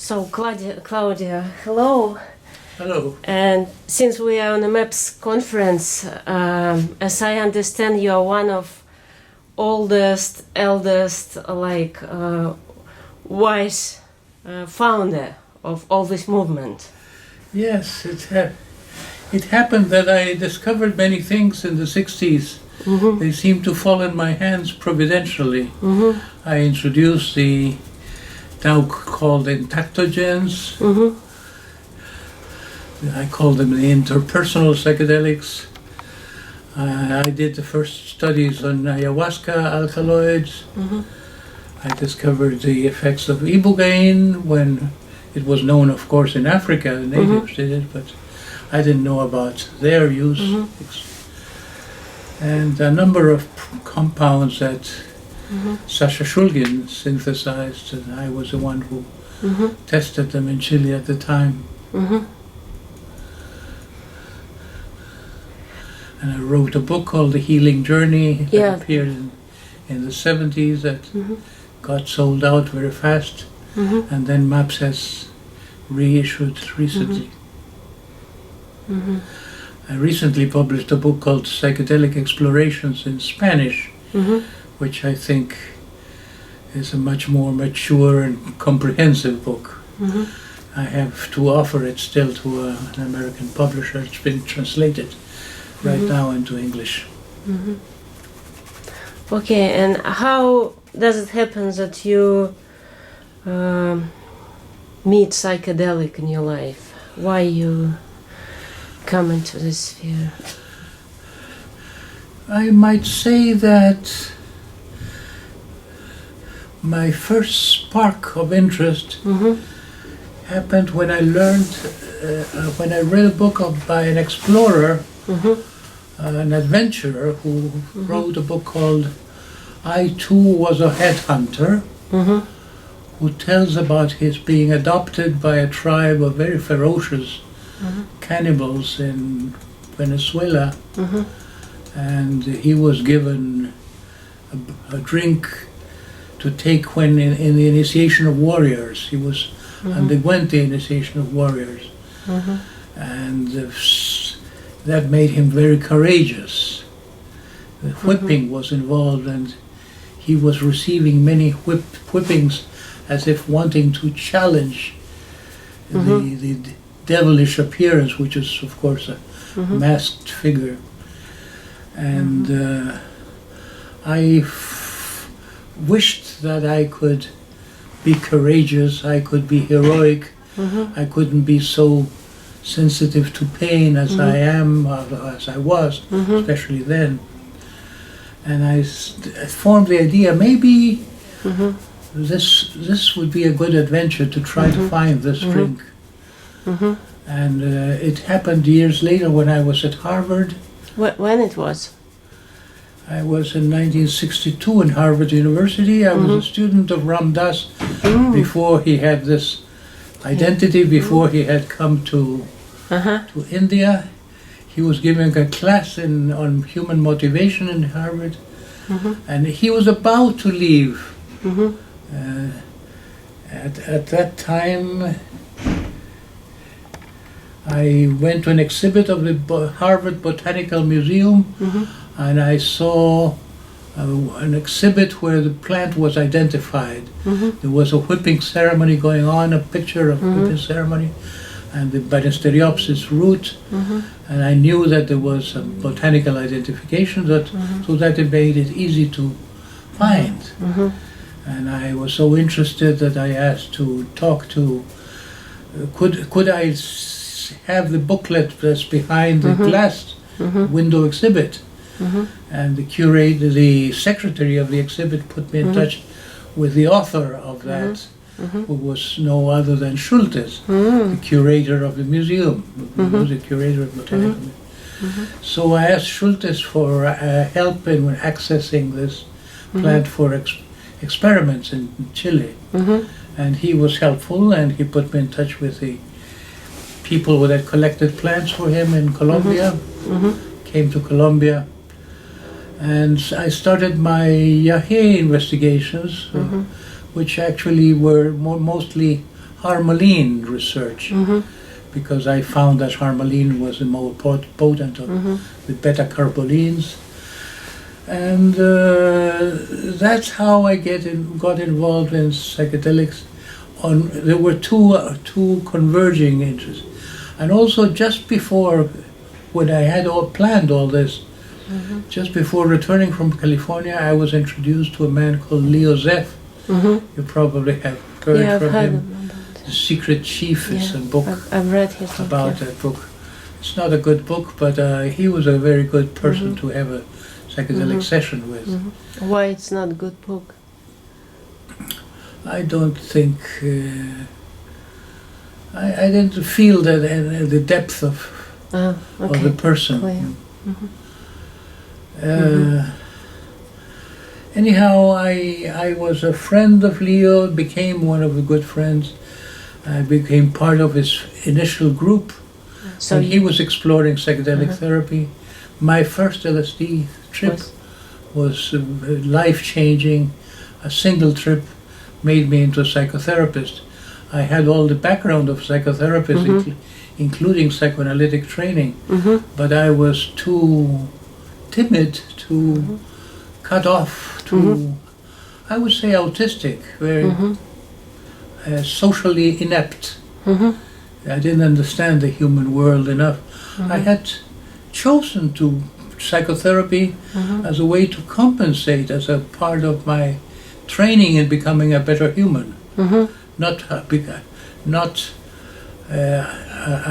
So, Claudio, hello. Hello. And since we are on a MAPS conference, as I understand, you are one of eldest, wise founder of all this movement. Yes, it happened that I discovered many things in the 60s. Mm-hmm. They seemed to fall in my hands providentially. Mm-hmm. I introduced the now called intactogens. Mm-hmm. I call them the interpersonal psychedelics. I did the first studies on ayahuasca alkaloids. Mm-hmm. I discovered the effects of ibogaine when it was known, of course, in Africa. The natives did it, but I didn't know about their use. Mm-hmm. And a number of compounds that Sasha Shulgin synthesized, and I was the one who tested them in Chile at the time. Mm-hmm. And I wrote a book called The Healing Journey that appeared in the 70s that got sold out very fast. Mm-hmm. And then MAPS has reissued recently. Mm-hmm. I recently published a book called Psychedelic Explorations in Spanish, which I think is a much more mature and comprehensive book. Mm-hmm. I have to offer it still to an American publisher. It's been translated right now into English. Mm-hmm. Okay, and how does it happen that you meet psychedelic in your life? Why you come into this sphere? I might say that my first spark of interest happened when I learned, when I read a book by an explorer, an adventurer who wrote a book called I Too Was a Headhunter, who tells about his being adopted by a tribe of very ferocious cannibals in Venezuela, and he was given a drink to take when in the initiation of warriors. He was underwent the initiation of warriors, and that made him very courageous. The whipping was involved, and he was receiving many whippings as if wanting to challenge the devilish appearance, which is, of course, a masked figure. And I wished that I could be courageous, I could be heroic, I couldn't be so sensitive to pain as I am, as I was, especially then. And I formed the idea, maybe this would be a good adventure to try to find this drink. And it happened years later when I was at Harvard. When it was? I was in 1962 in Harvard University. I was a student of Ram Dass before he had this identity, before he had come to India. He was giving a class on human motivation in Harvard, and he was about to leave. At that time, I went to an exhibit of the Harvard Botanical Museum, and I saw an exhibit where the plant was identified. There was a whipping ceremony going on, a picture of whipping ceremony, and the Banisteriopsis root, and I knew that there was a botanical identification, so that it made it easy to find. And I was so interested that I asked to talk to, could I have the booklet that's behind the glass window exhibit? And the curator, the secretary of the exhibit, put me in touch with the author of that, who was no other than Schultes, the curator of the museum, who was the curator of botanical museum. So I asked Schultes for help in accessing this plant for experiments in Chile. And he was helpful, and he put me in touch with the people who had collected plants for him in Colombia. Came to Colombia, and I started my Yahe investigations, which actually were mostly harmaline research, because I found that harmaline was the more potent of the beta-carbolines. And that's how I got involved in psychedelics. There were two converging interests. And also just before, when I had planned all this, just before returning from California, I was introduced to a man called Leo Zeffomm. You probably have heard from him. The Secret Chief is a book. I've read his book. About that book. It's not a good book, but he was a very good person to have a psychedelic session with. Why it's not a good book? I don't think... I didn't feel that the depth of the person. Anyhow, I was a friend of Leo, became one of the good friends. I became part of his initial group. So he was exploring psychedelic therapy. My first LSD trip was life-changing. A single trip made me into a psychotherapist. I had all the background of psychotherapist, including psychoanalytic training, but I was too timid to cut off, I would say autistic, very socially inept. I didn't understand the human world enough. I had chosen psychotherapy as a way to compensate, as a part of my training in becoming a better human. I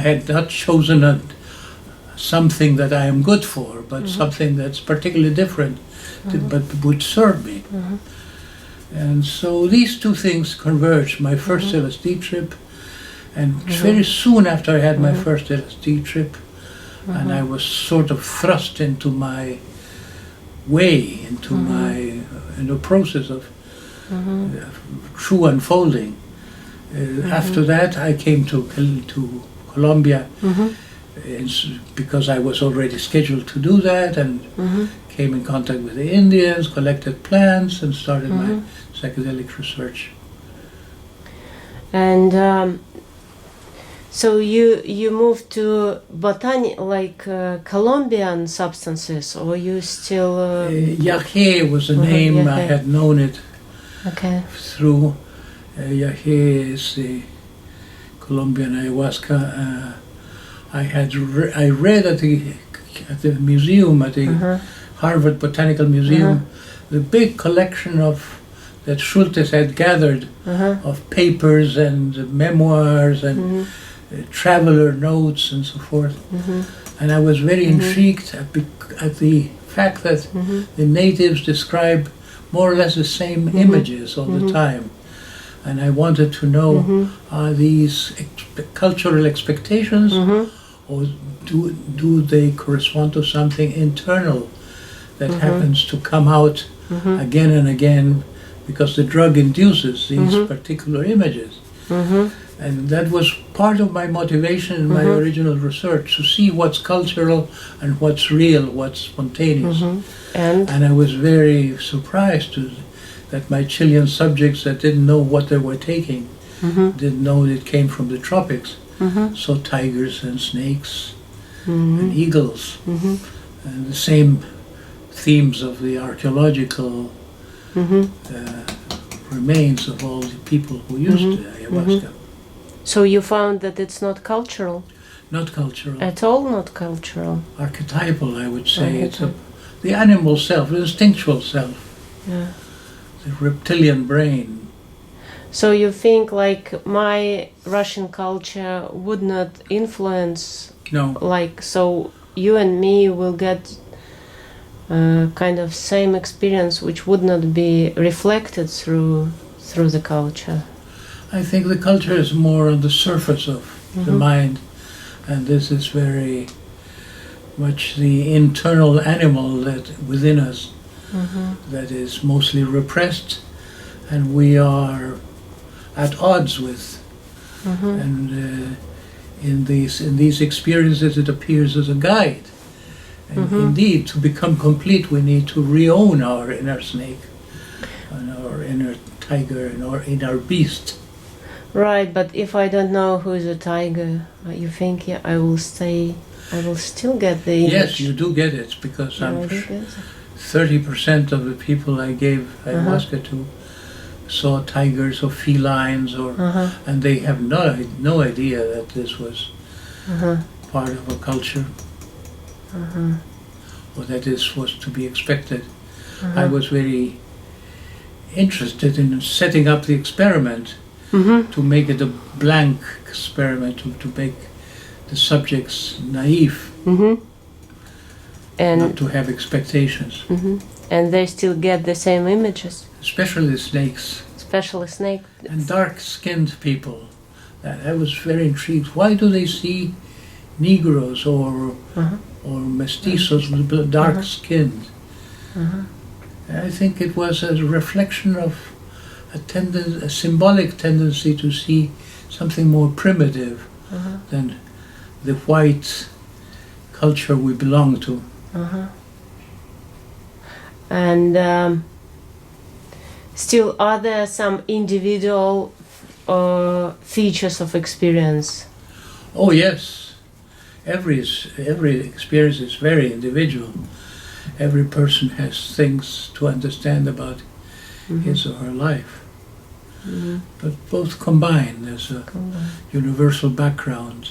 had not chosen something that I am good for, but something that's particularly different, but would serve me. And so these two things converged, my first LSD trip, and very soon after I had my first LSD trip, and I was sort of thrust into my way, into the process of true unfolding. After that, I came to Colombia because I was already scheduled to do that, and came in contact with the Indians, collected plants, and started my psychedelic research. And so you moved to Colombian substances, or you still... Yahe was a name, I had known it through. Yahe is the Colombian ayahuasca. I read at the museum, at the Harvard Botanical Museum, the big collection that Schultes had gathered of papers and memoirs and traveler notes and so forth. And I was very intrigued at the fact that the natives describe more or less the same images all the time. And I wanted to know, are these cultural expectations, or do they correspond to something internal that happens to come out again and again because the drug induces these particular images? And that was part of my motivation in my original research, to see what's cultural and what's real, what's spontaneous. And I was very surprised that my Chilean subjects that didn't know what they were taking, didn't know it came from the tropics, saw tigers and snakes and eagles, and the same themes of the archaeological remains of all the people who used ayahuasca. So you found that it's not cultural? Not cultural. At all not cultural? Archetypal, I would say. It's the animal self, the instinctual self. Yeah. The reptilian brain. So you think my Russian culture would not influence? No. So you and me will get kind of same experience which would not be reflected through the culture? I think the culture is more on the surface of the mind, and this is very much the internal animal that within us that is mostly repressed, and we are at odds with. And in these experiences, it appears as a guide. And indeed, to become complete, we need to re-own our inner snake, and our inner tiger, and our inner beast. Right, but if I don't know who is a tiger, you think I will still get the image? Yes, you do get it, because I'm 30% of the people I gave ayahuasca to saw tigers or felines, and they have no idea that this was part of a culture, or that this was to be expected. I was very interested in setting up the experiment, to make it a blank experiment, to make the subjects naive, and not to have expectations. And they still get the same images? Especially snakes. Especially snake. And dark-skinned people. I was very intrigued. Why do they see Negroes or mestizos with dark skin? I think it was a reflection of a symbolic tendency to see something more primitive than the white culture we belong to. And still, are there some individual features of experience? Oh yes, every experience is very individual. Every person has things to understand about his or her life. But both combine. There's a universal background.